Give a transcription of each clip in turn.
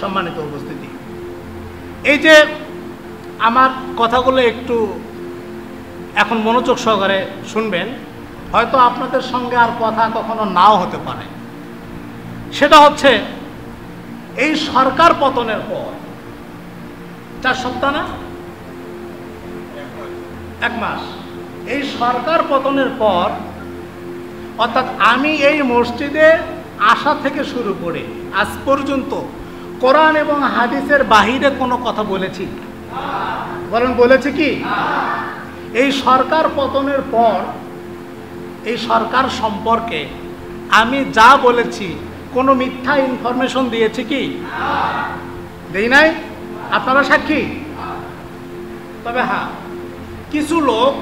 সম্মানিত উপস্থিতি, এই যে আমার কথাগুলো একটু এখন মনোযোগ সহকারে শুনবেন, হয়তো আপনাদের সঙ্গে আর কথা কখনো নাও হতে পারে। সেটা হচ্ছে এই সরকার পতনের পর 4 সপ্তাহ না 1 মাস, এই সরকার পতনের পর অর্থাৎ আমি এই মসজিদে আসা থেকে শুরু করে আজ পর্যন্ত কোরআন এবং হাদিসের বাহিরে কোনো কথা বলেছি? বলেন, বলেছি কি? এই সরকার পতনের পর এই সরকার সম্পর্কে আমি যা বলেছি কোনো মিথ্যা ইনফরমেশন দিয়েছি কি? দেই নাই? আপনারা সাক্ষী। তবে হ্যাঁ, কিছু লোক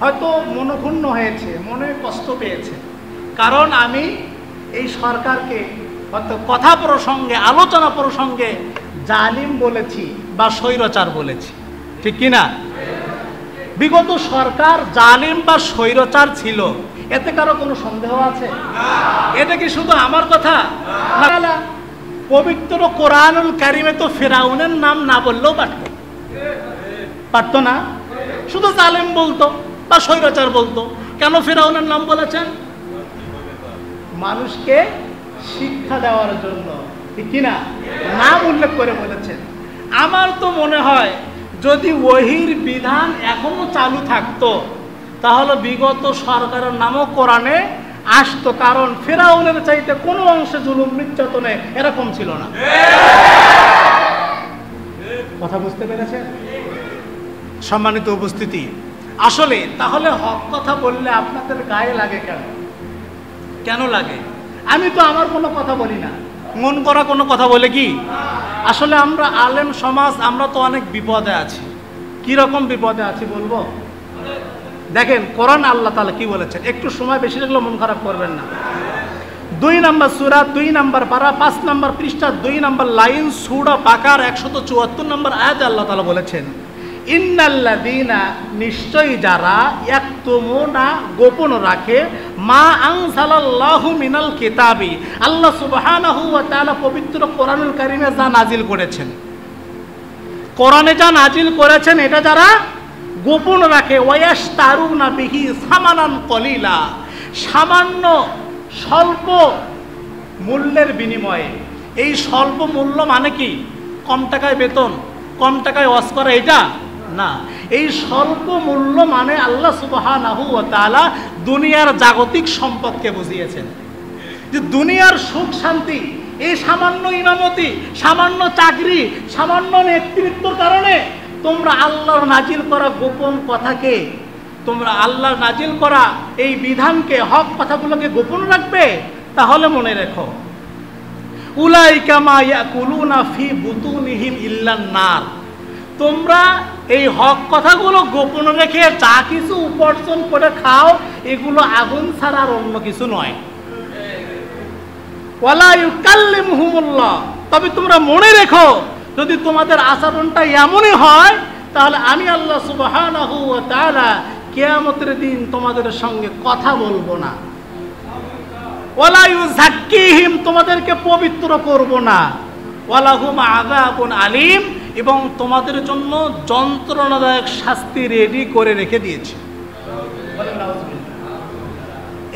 হয়তো মনক্ষুণ্ণ হয়েছে, মনে কষ্ট পেয়েছে, কারণ আমি এই সরকারকে হয়তো কথা প্রসঙ্গে, আলোচনা প্রসঙ্গে জালিম বলেছি বা স্বৈরাচার বলেছি, ঠিক কিনা? বিগত সরকার জালিম বা স্বৈরাচার ছিল, এতে কারো কোনো সন্দেহ আছে? এটা কি শুধু আমার কথা? না, পবিত্র কোরআনুল কারিমে তো ফিরাউনের নাম না বললেও পারতো না, শুধু জালিম বলতো বা স্বৈরাচার বলতো। কেন ফিরাউনের নাম বলেছেন? মানুষকে শিক্ষা দেওয়ার জন্য, ঠিক কিনা? নাম উল্লেখ করে বলেছেন। আমার তো মনে হয় যদি ওহির বিধান এখনো চালু থাকতো তাহলে বিগত সরকারের নামও কোরআনে আসতো, কারণ ফিরাউনের চাইতে কোনো অংশে জুলুম নির্যাতনে এরকম ছিল না। কথা বুঝতে পেরেছেন সম্মানিত উপস্থিতি? আসলে তাহলে হক কথা বললে আপনাদের গায়ে লাগে কেন? কেন লাগে? আমি তো আমার কোনো কথা বলি না, মন করা কোনো কথা বলে কি? আসলে আমরা আলেম সমাজ, আমরা তো অনেক বিপদে আছি। কি রকম বিপদে আছি বলবো? দেখেন কোরআন আল্লাহ তাআলা কি বলেছেন, একটু সময় বেশি লাগলে মন খারাপ করবেন না। 2 নম্বর সূরা, 2 নম্বর পারা, 5 নম্বর পৃষ্ঠা, 2 নম্বর লাইন, সূরা বাকার 174 নম্বর আয়াতে আল্লাহ তাআলা বলেছেন, ইন্নাল্লাযীনা, নিশ্চয়ই যারা, ইয়াকতুমুনা, গোপন রাখে, মা আনজালাল্লাহু মিনাল কিতাবি, আল্লাহ সুবহানাহু ওয়া তাআলা পবিত্র কোরআনুল কারীমে যা নাজিল করেছেন, কোরআনে যা নাজিল করেছেন এটা যারা গোপন রাখে, ওয়ায়াশতারুনা বিহি সামানান কলিলা, সামান্য স্বল্প মূল্যের বিনিময়ে। এই স্বল্প মূল্য মানে কি? কম টাকায় বেতন, কম টাকায় ওয়াজ করা, এটা না। এই স্বল্প মূল্য মানে আল্লাহ সুবহানাহু ওয়া তাআলা দুনিয়ার জাগতিক সম্পদকে বুঝিয়েছেন যে দুনিয়ার সুখ শান্তি এই সামান্য ইমামতি, সামান্য চাকরি, সামান্য নেতৃত্বের কারণে তোমরা আল্লাহর নাজিল করা গোপন কথাকে, তোমরা আল্লাহর নাজিল করা এই বিধানকে, হক কথাগুলোকে গোপন রাখবে? তাহলে মনে রেখো, উলাইকা মা ইয়াকুলুনা ফি বুতুনিহিম ইল্লান নার, তোমরা এই হক কথাগুলো গোপন রেখে যা কিছু উপার্জন করে খাও এগুলো আগুন ছাড়া আর অন্য কিছু নয়। ওয়ালা ইউকাল্লিমুহুমুল্লাহ, তবে তোমরা মনে রেখো যদি তোমাদের আচরণটা এমনই হয় তাহলে আমি আল্লাহ সুবহানাহু ওয়া তাআলা কিয়ামতের দিন তোমাদের সঙ্গে কথা বলবো না। ওয়ালা ইউযাক্কিহিম, তোমাদেরকে পবিত্র করব না। ওয়ালাহুম আযাবুন আলীম, এবং তোমাদের জন্য যন্ত্রণাদায়ক শাস্তি রেডি করে রেখে দিয়েছি।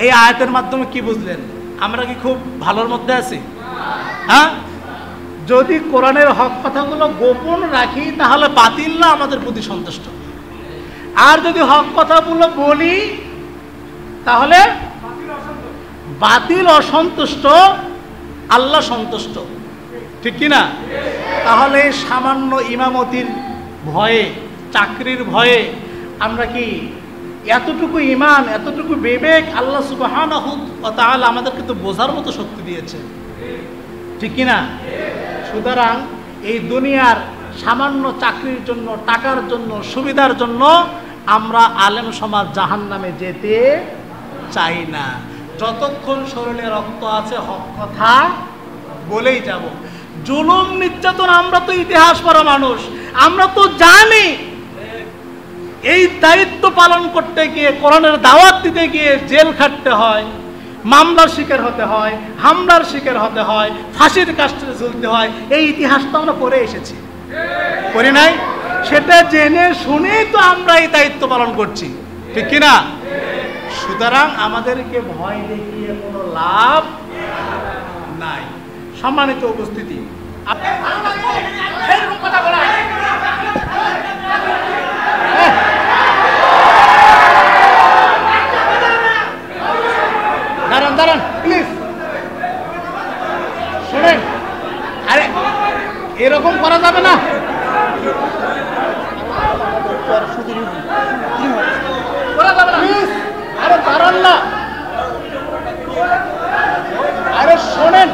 এই আয়াতের মাধ্যমে কি বুঝলেন? আমরা কি খুব ভালোর মধ্যে আছি? হ্যাঁ, যদি কোরআনের হক কথাগুলো গোপন রাখি তাহলে বাতিল্লা আমাদের প্রতি সন্তুষ্ট, আর যদি হক কথাগুলো বলি তাহলে বাতিল অসন্তুষ্ট, আল্লাহ সন্তুষ্ট, ঠিক কিনা? তাহলে সামান্য ইমামতির ভয়ে, চাকরির ভয়ে আমরা কি এতটুকু ঈমান, এতটুকু বিবেক আল্লাহ সুবহানাহু ওয়া তাআলা আমাদেরকে তো বোঝার মতো শক্তি দিয়েছে, ঠিক কিনা? সুতরাং এই দুনিয়ার সামান্য চাকরির জন্য, টাকার জন্য, সুবিধার জন্য আমরা আলেম সমাজ জাহান্নামে যেতে চাই না। যতক্ষণ শরীরে রক্ত আছে হক কথা বলেই যাব। জুলুম নির্যাতন, আমরা তো ইতিহাস পড়া মানুষ, আমরা তো জানি এই দায়িত্ব পালন করতে গিয়ে, কোরআনের দাওয়াত দিতে গিয়ে জেল খাটতে হয়, মামলার শিকার হতে হয়, হামলার শিকার হতে হয়, ফাঁসির কাস্টে ঝুলতে হয়। এই ইতিহাস তো আমরা পড়ে এসেছি, করি নাই? সেটা জেনে শুনেই তো আমরা এই দায়িত্ব পালন করছি, ঠিক কিনা? সুতরাং আমাদেরকে ভয় দেখিয়ে কোনো লাভ নাই। সম্মানিত উপস্থিতি, দাঁড়ান দাঁড়ান প্লিজ, শোনেন। আরে এরকম করা যাবে না। আরে দাঁড়ান না, আরে শোনেন,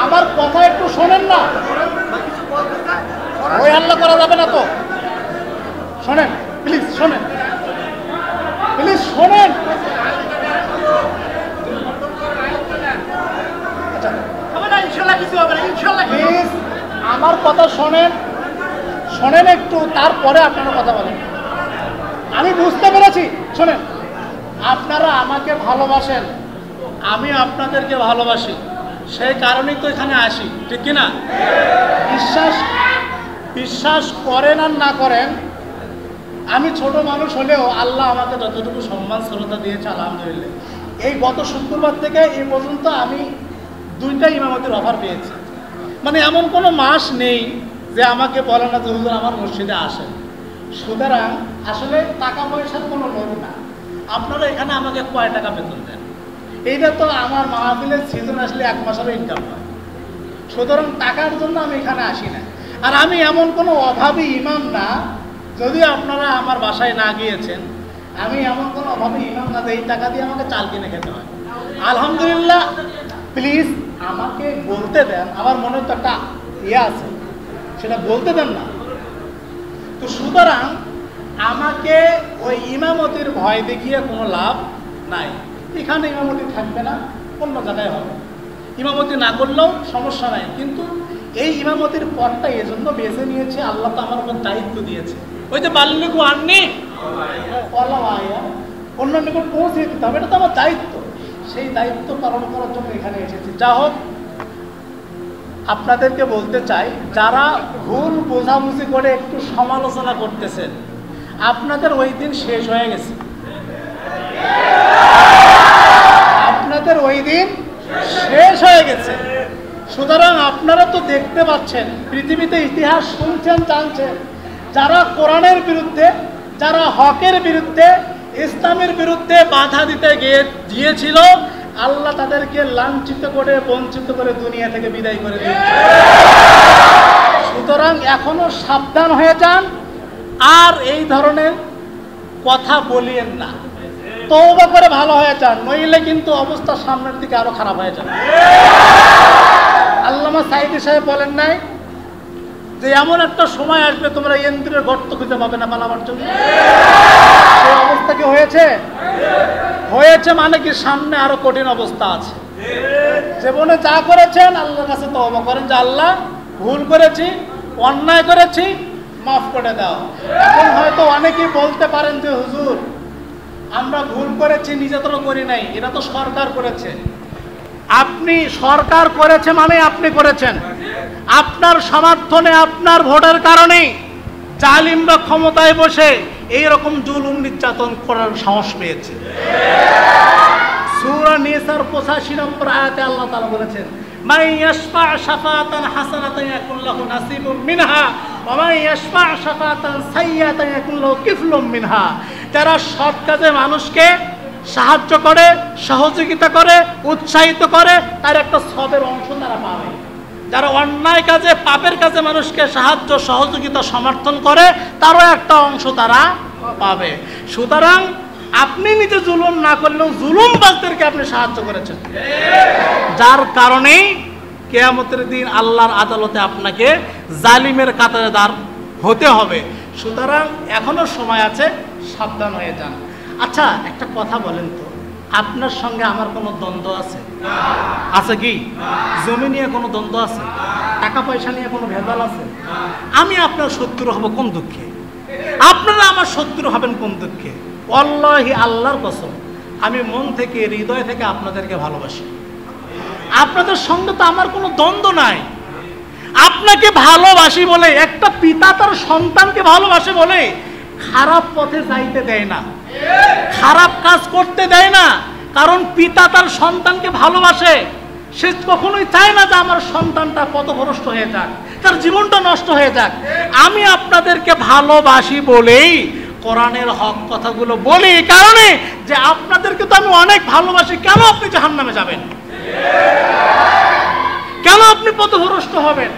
আমার কথা একটু শোনেন না। ওই হাল্লা করা যাবে না তো। শোনেন প্লিজ, শোনেন প্লিজ, শোনেন। প্লিজ আমার কথা শোনেন, শোনেন একটু, তারপরে আপনারা কথা বলেন। আমি বুঝতে পেরেছি। শোনেন, আপনারা আমাকে ভালোবাসেন, আমি আপনাদেরকে ভালোবাসি, সেই কারণেই তো এখানে আসি, ঠিক কিনা? বিশ্বাস করেন আর না করেন, আমি ছোট মানুষ হলেও আল্লাহ আমাকে যতটুকু সম্মান শ্রদ্ধা দিয়েছে আলহামদুলিল্লাহ। এই গত শুক্রবার থেকে এই পর্যন্ত আমি 2টা ইমামতির অফার পেয়েছি। মানে এমন কোনো মাস নেই যে আমাকে বলে না যে হুজুর আমার মসজিদে আসেন। সুতরাং আসলে টাকা পয়সার কোনো লোভ না। আপনারা এখানে আমাকে কয় টাকা বেতন দেন, এইটা তো আমার মাহফিলের সিজন আসলে 1 মাসেরও ইনকাম হয়। সুতরাং টাকার জন্য আমি এখানে আসি না। আর আমি এমন কোনো অভাবী ইমাম না, যদি আপনারা আমার বাসায় না গিয়েছেন, আমি এমন কোনো অভাবী ইমাম না যে এই টাকা দিয়ে আমাকে চাল কিনে খেতে হয়। আলহামদুলিল্লাহ। প্লিজ আমাকে বলতে দেন, আমার মনে তো একটা আছে, সেটা বলতে দেন না তো। সুতরাং আমাকে ওই ইমামতির ভয় দেখিয়ে কোনো লাভ নাই। এখানে ইমামতি থাকবে না, অন্য জায়গায় হবে। ইমামতি না করলেও সমস্যা নাই, কিন্তু এই ইমামতির পথটা এজন্য বেছে নিয়েছে, আল্লাহ তো আমার উপর দায়িত্ব দিয়েছে। ওই যে বাল্যকু আননি অন্য নিকট পৌঁছে দিতে হবে, এটা তো আমার দায়িত্ব। সেই দায়িত্ব পালন করার জন্য এখানে এসেছি। যা হোক, আপনাদেরকে বলতে চাই, যারা ভুল বোঝাবুঝি করে একটু সমালোচনা করতেছেন, আপনাদের ওই দিন শেষ হয়ে গেছে। আপনাদের ওই দিন শেষ হয়ে গেছে। সুতরাং আপনারা তো দেখতে পাচ্ছেন, পৃথিবীতে ইতিহাস শুনছেন, জানছেন, যারা কোরআনের বিরুদ্ধে, যারা হকের বিরুদ্ধে, ইসলামের বিরুদ্ধে বাধা দিতে গিয়েছিল, আল্লাহ তাদেরকে লাঞ্ছিত করে, বঞ্চিত করে দুনিয়া থেকে বিদায় করে দিয়েছে। সুতরাং এখনো সাবধান হয়ে যান, আর এই ধরনের কথা বলিয়েন না। তওবা করে ভালো হয়ে যান, নইলে কিন্তু অবস্থা সামনের দিকে আরো খারাপ হয়ে যাবে। আল্লামা সাঈদী সাহেব বলেন নাই যে এমন একটা সময় আসবে তোমরা ইন্দ্রের গর্ত খুঁজে পাবে না পালাবার জন্য? সেই অবস্থা কি হয়েছে? হয়েছে মানে কি সামনে আরো কঠিন অবস্থা আছে। জীবনে যা করেছেন আল্লাহর কাছে তওবা করেন যে আল্লাহ ভুল করেছি, অন্যায় করেছি, মাফ করে দাও। এখন হয়তো অনেকেই বলতে পারেন যে হুজুর আমরা ভুল করেছি, নিজে তো করি নাই, এটা তো সরকার করেছে। আপনি সরকার করেছে মানে আপনি করেছেন, আপনার সমর্থনে, আপনার ভোটের কারণে জালিমরা ক্ষমতায় বসে এইরকম জুলুম নির্যাতন করার সাহস পেয়েছে। সূরা নিসার 85 নম্বর আয়াতে আল্লাহ তাআলা বলেছেন, মান ইয়াশফা শাফাআতান হাসানাতান ইয়াকুন লাহু নাসিবুম মিনহা ওয়া মান ইয়াশফা শাফাআতান সাইয়্যাতান ইয়াকুন লাহু কিফলুম মিনহা। যারা সৎ কাজে মানুষকে সাহায্য করে, সহযোগিতা করে, উৎসাহিত করে, তার একটা সবের অংশ তারা পাবে। যারা অন্যায় কাজে, পাপের কাজে মানুষকে সাহায্য, সহযোগিতা, সমর্থন করে, তারও একটা অংশ তারা পাবে। সুতরাং আপনি নিজে জুলুম না করলেও জুলুমবাজদেরকে আপনি সাহায্য করেছেন, যার কারণেই কিয়ামতের দিন আল্লাহর আদালতে আপনাকে জালিমের কাতারে দাঁড় হতে হবে। সুতরাং এখনো সময় আছে, সাবধান হয়ে যান। আচ্ছা একটা কথা বলেন তো, আপনার সঙ্গে আমার কোনো দ্বন্দ্ব আছে? আছে কি? জমি নিয়ে কোনো দ্বন্দ্ব আছে? টাকা পয়সা নিয়ে কোনো ভেজাল আছে? আমি আপনার শত্রু হব কোন দুঃখে? আপনারা আমার শত্রু হবেন কোন দুঃখে? আল্লাহি, আল্লাহর কসম, আমি মন থেকে হৃদয় থেকে আপনাদেরকে ভালোবাসি। আপনাদের সঙ্গে তো আমার কোনো দ্বন্দ্ব নাই। আপনাকে ভালোবাসি বলে, একটা পিতা তার সন্তানকে ভালোবাসে বলে খারাপ পথে যাইতে দেয় না, খারাপ কাজ করতে দেয় না। কারণ পিতা তার সন্তানকে ভালোবাসে, সে কখনোই চায় না যে আমার সন্তানটা পথভ্রষ্ট হয়ে যাক, তার জীবনটা নষ্ট হয়ে যাক। আমি আপনাদেরকে ভালোবাসি বলেই কোরআনের হক কথাগুলো বলি, এই কারণে যে আপনাদেরকে তো আমি অনেক ভালোবাসি। কেন আপনি জাহান্নামে যাবেন? কেন আপনি পথভ্রষ্ট হবেন?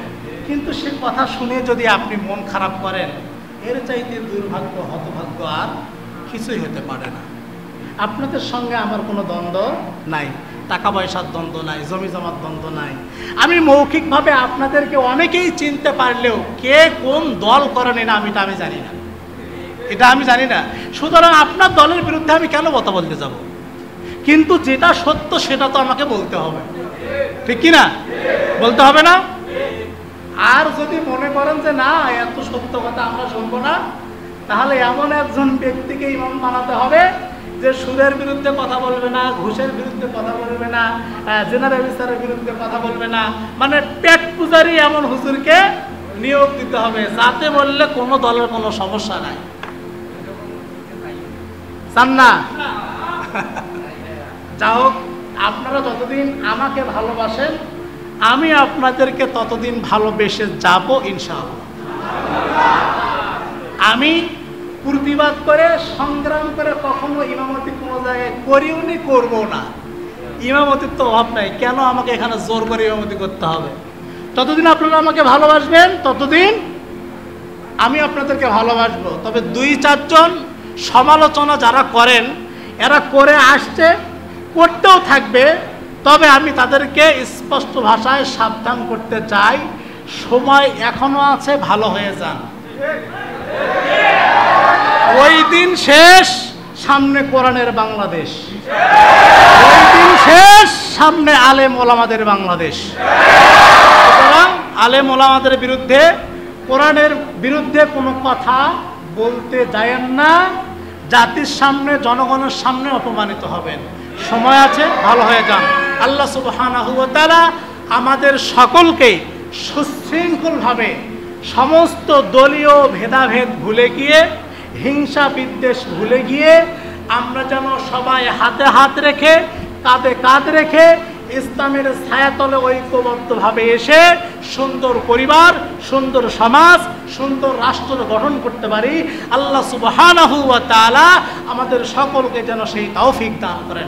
কিন্তু সে কথা শুনে যদি আপনি মন খারাপ করেন, এর চাইতে দুর্ভাগ্য হতভাগ্য আর কিছুই হতে পারে না। আপনাদের সঙ্গে আমার কোনো দ্বন্দ্ব নাই, টাকা পয়সার দ্বন্দ্ব নাই, জমি জমার দ্বন্দ্ব নাই। আমি মৌখিকভাবে আপনাদেরকে অনেকেই চিনতে পারলেও কে কোন দল করেন না আমি জানি না, এটা আমি জানি না। সুতরাং আপনার দলের বিরুদ্ধে আমি কেন কথা বলতে যাব? কিন্তু যেটা সত্য সেটা তো আমাকে বলতে হবে, ঠিক কি না? বলতে হবে না? আর যদি মনে করেন যে না, এত সত্য কথা আমরা শুনবো না, তাহলে এমন একজন ব্যক্তিকে ইমাম বানাতে হবে যে সুদের বিরুদ্ধে কথা বলবে না, ঘুষের বিরুদ্ধে কথা বলবে না, জেনারেল বিচারের বিরুদ্ধে কথা বলবে না। মানে পেট পূজারি এমন হুজুরকে নিয়োগ দিতে হবে, যাতে বললে কোনো দলের কোনো সমস্যা নাই। চান না? যা হোক, আপনারা যতদিন আমাকে ভালোবাসেন আমি আপনাদেরকে ততদিন ভালোবেসে যাব ইনশাআল্লাহ। আমি প্রতিবাদ করে সংগ্রাম করে কখনো ইমামতি কোনো জায়গায় করিওনি, করবো না। ইমামতির তো অভাব নাই, কেন আমাকে এখানে জোর করে ইমামতি করতে হবে? যতদিন আপনারা আমাকে ভালোবাসবেন ততদিন আমি আপনাদেরকে ভালোবাসবো। তবে 2-4 জন সমালোচনা যারা করেন, এরা করে আসছে, করতেও থাকবে। তবে আমি তাদেরকে স্পষ্ট ভাষায় সাবধান করতে চাই, সময় এখনো আছে, ভালো হয়ে যান। ওই দিন শেষ, সামনে কোরআনের বাংলাদেশ। ওই দিন শেষ, সামনে আলেম ওলামাদের বাংলাদেশ। সুতরাং আলেম ওলামাদের বিরুদ্ধে, কোরআনের বিরুদ্ধে কোনো কথা বলতে যায়েন না। জাতির সামনে, জনগণের সামনে অপমানিত হবেন। সময় আছে, ভালো হয়ে যান। আল্লাহ সুবহানাহু ওয়া তাআলা আমাদের সকলকে সুশৃঙ্খলভাবে সমস্ত দলীয় ভেদাভেদ ভুলে গিয়ে, হিংসা বিদ্বেষ ভুলে গিয়ে আমরা যেন সবাই হাতে হাত রেখে, কাঁধে কাঁধ রেখে ইসলামের ছায়াতলে ঐক্যবদ্ধভাবে এসে সুন্দর পরিবার, সুন্দর সমাজ, সুন্দর রাষ্ট্র গঠন করতে পারি। আল্লাহ সুবহানাহু ওয়া তাআলা আমাদের সকলকে যেন সেই তৌফিক দান করেন।